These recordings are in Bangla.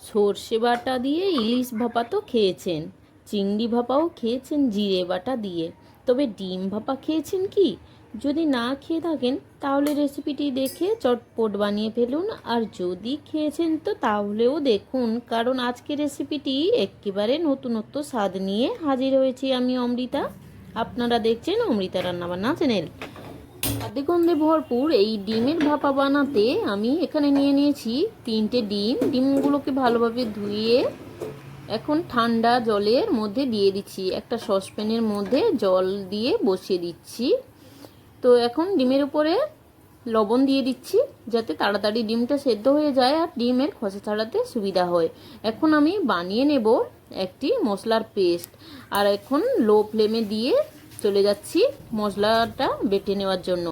সর্ষে বাটা দিয়ে ইলিশ ভাপা তো খেয়েছেন, চিংড়ি ভাপাও খেয়েছেন জিরে বাটা দিয়ে, তবে ডিম ভাপা খেয়েছেন কি? যদি না খেয়ে থাকেন তাহলে রেসিপিটি দেখে চটপট বানিয়ে ফেলুন, আর যদি খেয়েছেন তো তাহলেও দেখুন, কারণ আজকের রেসিপিটি একেবারে নতুনত্ব স্বাদ নিয়ে হাজির হয়েছি আমি অমৃতা। আপনারা দেখছেন অমৃতা রান্নাবান্না চ্যানেল। খাদ্যগন্ধে ভরপুর এই ডিমের ভাপা বানাতে আমি এখানে নিয়ে নিয়েছি 3টে ডিম। ডিমগুলোকে ভালোভাবে ধুয়ে এখন ঠান্ডা জলের মধ্যে দিয়ে দিচ্ছি। একটা সসপ্যানের মধ্যে জল দিয়ে বসিয়ে দিচ্ছি। তো এখন ডিমের উপরে লবণ দিয়ে দিচ্ছি যাতে তাড়াতাড়ি ডিমটা সেদ্ধ হয়ে যায় আর ডিমের খোসা ছাড়াতে সুবিধা হয়। এখন আমি বানিয়ে নেব একটি মশলার পেস্ট, আর এখন লো ফ্লেমে দিয়ে চলে যাচ্ছি মশলাটা বেটে নেওয়ার জন্য।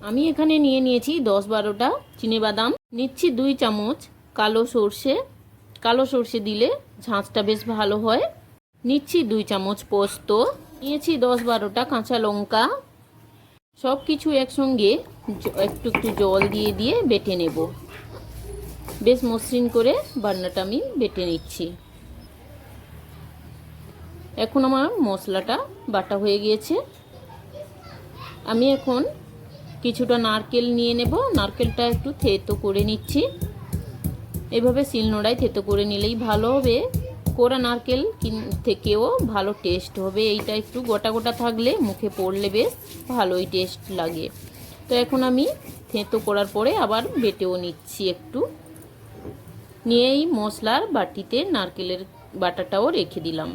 আমি এখানে নিয়ে নিয়েছি 10-12টা চিনেবাদাম, নিচ্ছি 2 চামচ কালো সর্ষে দিলে ঝাঁঝটা বেশ ভালো হয়। নিচ্ছি 2 চামচ পোস্ত, নিয়েছি 10-12টা কাঁচা লঙ্কা। সব কিছু একসঙ্গে একটু একটু জল দিয়ে দিয়ে বেটে নেব। বেশ মসৃণ করে বাটনাটা আমি বেটে নিচ্ছি। এখন আমার মশলাটা বাটা হয়ে গিয়েছে। আমি এখন কিছুটা নারকেল নিয়ে নেব। নারকেলটা একটু থেতো করে নিচ্ছি। এভাবে শিলনোড়ায় থেতো করে নিলেই ভালো হবে। কোরা নারকেল থেকেও ভালো টেস্ট হবে। এইটা একটু গোটা গোটা থাকলে মুখে পড়লে বেশ ভালোই টেস্ট লাগে। তো এখন আমি থেতো করার পরে আবার বেটেও নিচ্ছি একটু। নিয়ে এই মশলার বাটিতে নারকেলের বাটাটাও রেখে দিলাম।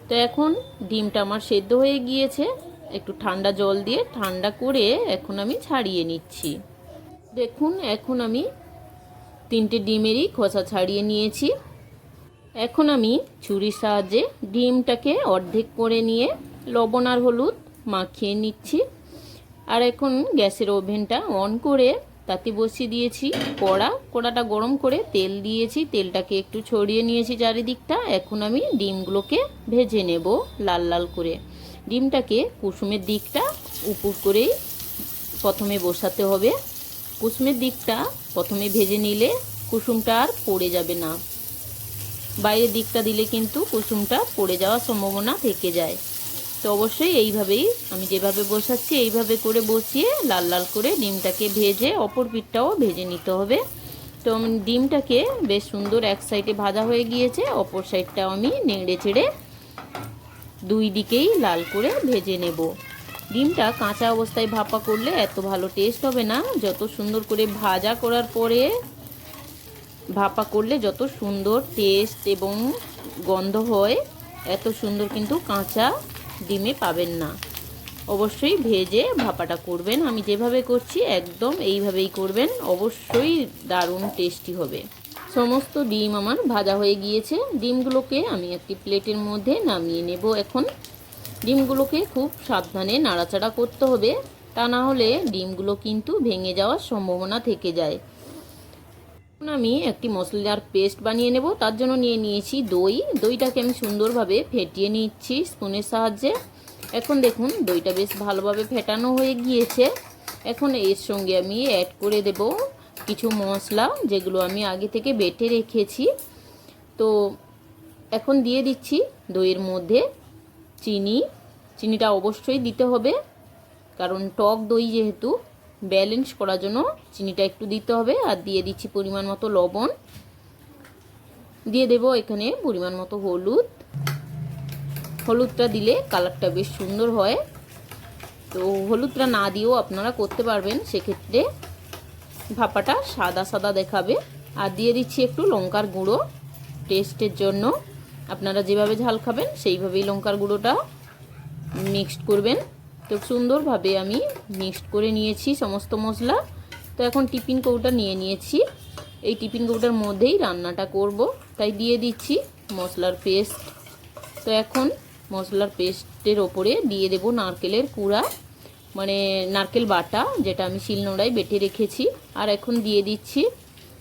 তো এখন ডিমটা আমার সেদ্ধ হয়ে গিয়েছে। একটু ঠান্ডা জল দিয়ে ঠান্ডা করে এখন আমি ছাড়িয়ে নিচ্ছি। দেখুন এখন আমি 3টে ডিমেরই খোসা ছাড়িয়ে নিয়েছি। এখন আমি ছুরির সাহায্যে ডিমটাকে অর্ধেক করে নিয়ে লবণ আর হলুদ মাখিয়ে নিচ্ছি। আর এখন গ্যাসের ওভেনটা অন করে তাতে বসিয়ে দিয়েছি কড়াটা গরম করে তেল দিয়েছি। তেলটাকে একটু ছড়িয়ে নিয়েছি চারিদিকটা। এখন আমি ডিমগুলোকে ভেজে নেব লাল লাল করে। ডিমটাকে কুসুমের দিকটা উপর করেই প্রথমে বসাতে হবে। কুসুমের দিকটা প্রথমে ভেজে নিলে কুসুমটা আর পড়ে যাবে না। বাইরের দিকটা দিলে কিন্তু কুসুমটা পড়ে যাওয়ার সম্ভাবনা থেকে যায়। তো অবশ্যই এইভাবেই আমি যেভাবে বসাচ্ছি এইভাবে করে বসিয়ে লাল লাল করে ডিমটাকে ভেজে অপর পিঠটাও ভেজে নিতে হবে। তো ডিমটাকে বেশ সুন্দর এক সাইডে ভাজা হয়ে গিয়েছে, অপর সাইডটাও আমি নেড়ে চেড়ে 2 দিকেই লাল করে ভেজে নেব। ডিমটা কাঁচা অবস্থায় ভাপা করলে এত ভালো টেস্ট হবে না। যত সুন্দর করে ভাজা করার পরে ভাপা করলে যত সুন্দর টেস্ট এবং গন্ধ হয়, এত সুন্দর কিন্তু কাঁচা ডিমে পাবেন না। অবশ্যই ভেজে ভাপাটা করবেন। আমি যেভাবে করছি একদম এইভাবেই করবেন, অবশ্যই দারুণ টেস্টি হবে। সমস্ত ডিম আমার ভাজা হয়ে গিয়েছে। ডিমগুলোকে আমি একটি প্লেটের মধ্যে নামিয়ে নেব। এখন ডিমগুলোকে খুব সাবধানে নাড়াচাড়া করতে হবে, তা না হলে ডিমগুলো কিন্তু ভেঙে যাওয়ার সম্ভাবনা থেকে যায়। আমি একটি মশলার পেস্ট বানিয়ে নেব। তার জন্য নিয়ে নিয়েছি দইটাকে আমি সুন্দরভাবে ফেটিয়ে নিচ্ছি স্পুনের সাহায্যে। এখন দেখুন দইটা বেশ ভালোভাবে ফেটানো হয়ে গিয়েছে। এখন এর সঙ্গে আমি অ্যাড করে দেব কিছু মশলা যেগুলো আমি আগে থেকে বেটে রেখেছি। তো এখন দিয়ে দিচ্ছি দইয়ের মধ্যে চিনিটা অবশ্যই দিতে হবে, কারণ টক দই যেহেতু ব্যালেন্স করার জন্য চিনিটা একটু দিতে হবে। আর দিয়ে দিচ্ছি পরিমাণ মতো লবণ, দিয়ে দেব এখানে পরিমাণ মতো হলুদটা দিলে কালারটা বেশ সুন্দর হয়। তো হলুদটা না দিয়েও আপনারা করতে পারবেন, সেক্ষেত্রে ভাপাটা সাদা সাদা দেখাবে। আর দিয়ে দিচ্ছি একটু লঙ্কার গুঁড়ো টেস্টের জন্য। আপনারা যেভাবে ঝাল খাবেন সেইভাবেই লঙ্কার গুঁড়োটা মিক্সড করবেন। তো সুন্দরভাবে আমি মিক্সড করে নিয়েছি সমস্ত মশলা। তো এখন টিফিন কৌটা নিয়ে নিয়েছি। এই টিফিন কৌটার মধ্যেই রান্নাটা করব, তাই দিয়ে দিচ্ছি মশলার পেস্ট। তো এখন মশলার পেস্টের ওপরে দিয়ে দেব নারকেলের কুড়া, মানে নারকেল বাটা, যেটা আমি শিলনোড়ায় বেটে রেখেছি। আর এখন দিয়ে দিচ্ছি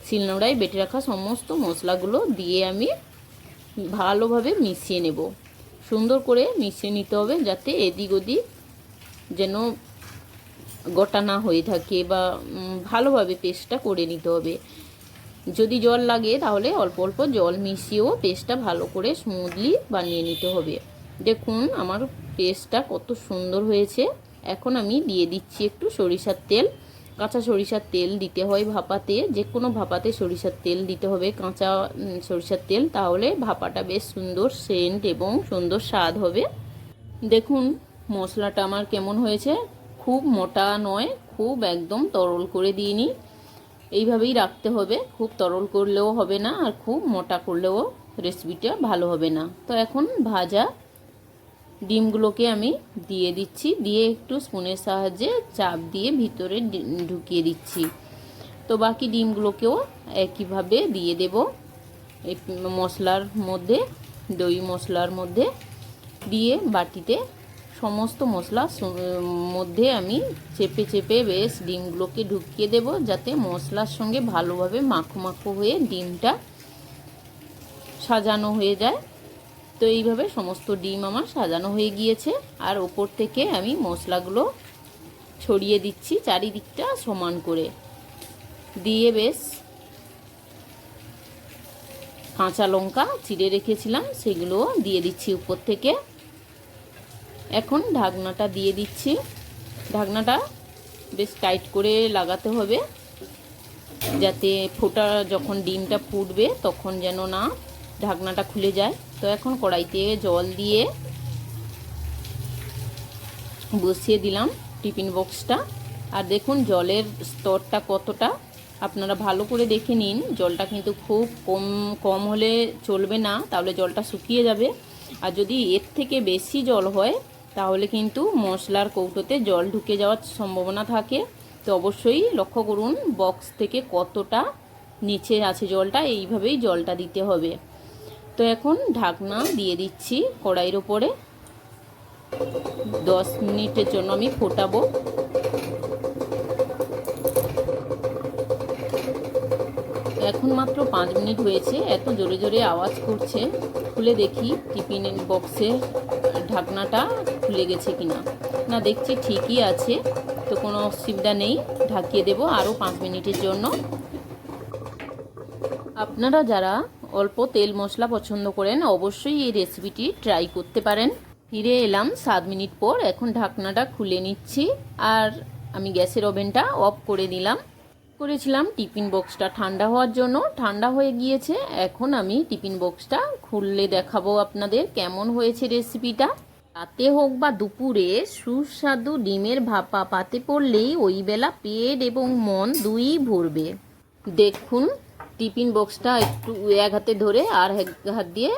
শিলনোড়ায় বেটে রাখা সমস্ত মশলাগুলো দিয়ে আমি ভালোভাবে মিশিয়ে নেব। সুন্দর করে মিশিয়ে নিতে হবে যাতে এদিক ওদিক যেন গোটা না হয়ে থাকে, বা ভালোভাবে পেস্টটা করে নিতে হবে। যদি জল লাগে তাহলে অল্প অল্প জল মিশিয়েও পেস্টটা ভালো করে স্মুথলি বানিয়ে নিতে হবে। দেখুন আমার পেস্টটা কত সুন্দর হয়েছে। এখন আমি দিয়ে দিচ্ছি একটু সরিষার তেল। কাঁচা সরিষার তেল দিতে হয় ভাপাতে, যে কোনো ভাপাতে সরিষার তেল দিতে হবে, কাঁচা সরিষার তেল, তাহলে ভাপাটা বেশ সুন্দর সেন্ট এবং সুন্দর স্বাদ হবে। দেখুন মশলাটা আমার কেমন হয়েছে, খুব মোটা নয়, খুব একদম তরল করে দিইনি। এইভাবেই রাখতে হবে, খুব তরল করলেও হবে না আর খুব মোটা করলেও রেসিপিটা ভালো হবে না। তো এখন ভাজা ডিমগুলোকে আমি দিয়ে দিচ্ছি, দিয়ে একটু স্পুনের সাহায্যে চাপ দিয়ে ভিতরে ঢুকিয়ে দিচ্ছি। তো বাকি ডিমগুলোকেও একইভাবে দিয়ে দেব এই মশলার মধ্যে, দই মশলার মধ্যে দিয়ে বাটিতে সমস্ত মশলা মধ্যে আমি চেপে চেপে বেশ ডিমগুলোকে ঢুকিয়ে দেব, যাতে মশলার সঙ্গে ভালোভাবে মাখো মাখো হয়ে ডিমটা সাজানো হয়ে যায়। তো এইভাবে সমস্ত ডিম আমার সাজানো হয়ে গিয়েছে, আর ওপর থেকে আমি মশলাগুলো ছড়িয়ে দিচ্ছি চারিদিকটা সমান করে, দিয়ে বেশ কাঁচা লঙ্কা চিড়ে রেখেছিলাম সেগুলো দিয়ে দিচ্ছি উপর থেকে। এখন ঢাকনাটা দিয়ে দিচ্ছি, ঢাকনাটা বেশ টাইট করে লাগাতে হবে, যাতে ফোটা যখন ডিমটা ফুটবে তখন যেন না ঢাকনাটা খুলে যায়। তো এখন কড়াইতে জল দিয়ে বসিয়ে দিলাম টিফিন বক্সটা। আর দেখুন জলের স্তরটা কতটা, আপনারা ভালো করে দেখে নিন। জলটা কিন্তু খুব কম হলে চলবে না, তাহলে জলটা শুকিয়ে যাবে। আর যদি এর থেকে বেশি জল হয় তাহলে কিন্তু মশলার কৌটোতে জল ঢুকে যাওয়ার সম্ভাবনা থাকে। তো অবশ্যই লক্ষ্য করুন বক্স থেকে কতটা নিচে আছে জলটা, এইভাবেই জলটা দিতে হবে। তো এখন ঢাকনা দিয়ে দিচ্ছি কড়াইয়ের ওপরে, 10 মিনিটের জন্য আমি ফোটাবো। এখন মাত্র 5 মিনিট হয়েছে, এত জোরে জোরে আওয়াজ করছে। খুলে দেখি টিফিন বক্সের ঢাকনাটা খুলে গেছে কিনা। না, দেখছি ঠিকই আছে, তো কোনো অসুবিধা নেই। ঢাকিয়ে দেব আরও 5 মিনিটের জন্য। আপনারা যারা অল্প তেল মশলা পছন্দ করেন অবশ্যই এই রেসিপিটি ট্রাই করতে পারেন। ফিরে এলাম 7 মিনিট পর, এখন ঢাকনাটা খুলে নিচ্ছি আর আমি গ্যাসের ওভেনটা অফ করে দিলাম। করেছিলাম টিফিন বক্সটা ঠান্ডা হওয়ার জন্য, ঠান্ডা হয়ে গিয়েছে। এখন আমি টিফিন বক্সটা খুললে দেখাবো আপনাদের কেমন হয়েছে রেসিপিটা। রাতে হোক বা দুপুরে সুস্বাদু ডিমের ভাপা পাতে পড়লেই ওই বেলা পেট এবং মন দুই ভরবে। দেখুন টিফিন বক্সটা একটু এক হাতে ধরে আর এক হাত দিয়ে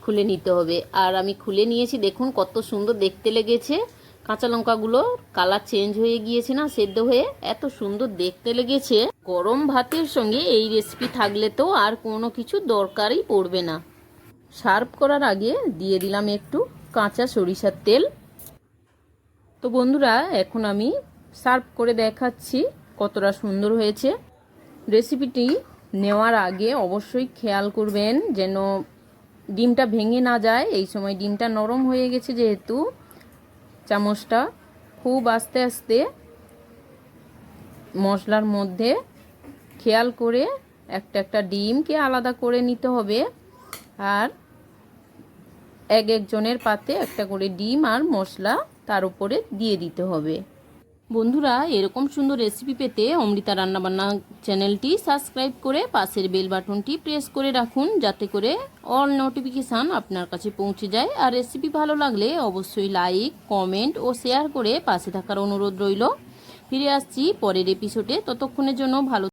খুলে নিতে হবে। আর আমি খুলে নিয়েছি, দেখুন কত সুন্দর দেখতে লেগেছে। কাঁচা লঙ্কাগুলো কালার চেঞ্জ হয়ে গিয়েছে না, সেদ্ধ হয়ে এত সুন্দর দেখতে লেগেছে। গরম ভাতের সঙ্গে এই রেসিপি থাকলে তো আর কোনো কিছু দরকারই পড়বে না। সার্ভ করার আগে দিয়ে দিলাম একটু কাঁচা সরিষার তেল। তো বন্ধুরা এখন আমি সার্ভ করে দেখাচ্ছি কতটা সুন্দর হয়েছে। রেসিপিটি নেওয়ার আগে অবশ্যই খেয়াল করবেন যেন ডিমটা ভেঙে না যায়। এই সময় ডিমটা নরম হয়ে গেছে যেহেতু, চামচটা খুব আস্তে আস্তে মশলার মধ্যে খেয়াল করে একটা একটা ডিমকে আলাদা করে নিতে হবে। আর একজনের পাতে একটা করে ডিম আর মশলা তার উপরে দিয়ে দিতে হবে। বন্ধুরা এরকম সুন্দর রেসিপি পেতে অমৃতা রান্নাবান্না চ্যানেলটি সাবস্ক্রাইব করে পাশের বেল বাটনটি প্রেস করে রাখুন, যাতে করে অল নোটিফিকেশান আপনার কাছে পৌঁছে যায়। আর রেসিপি ভালো লাগলে অবশ্যই লাইক, কমেন্ট ও শেয়ার করে পাশে থাকার অনুরোধ রইল। ফিরে আসছি পরের এপিসোডে, ততক্ষণের জন্য ভালো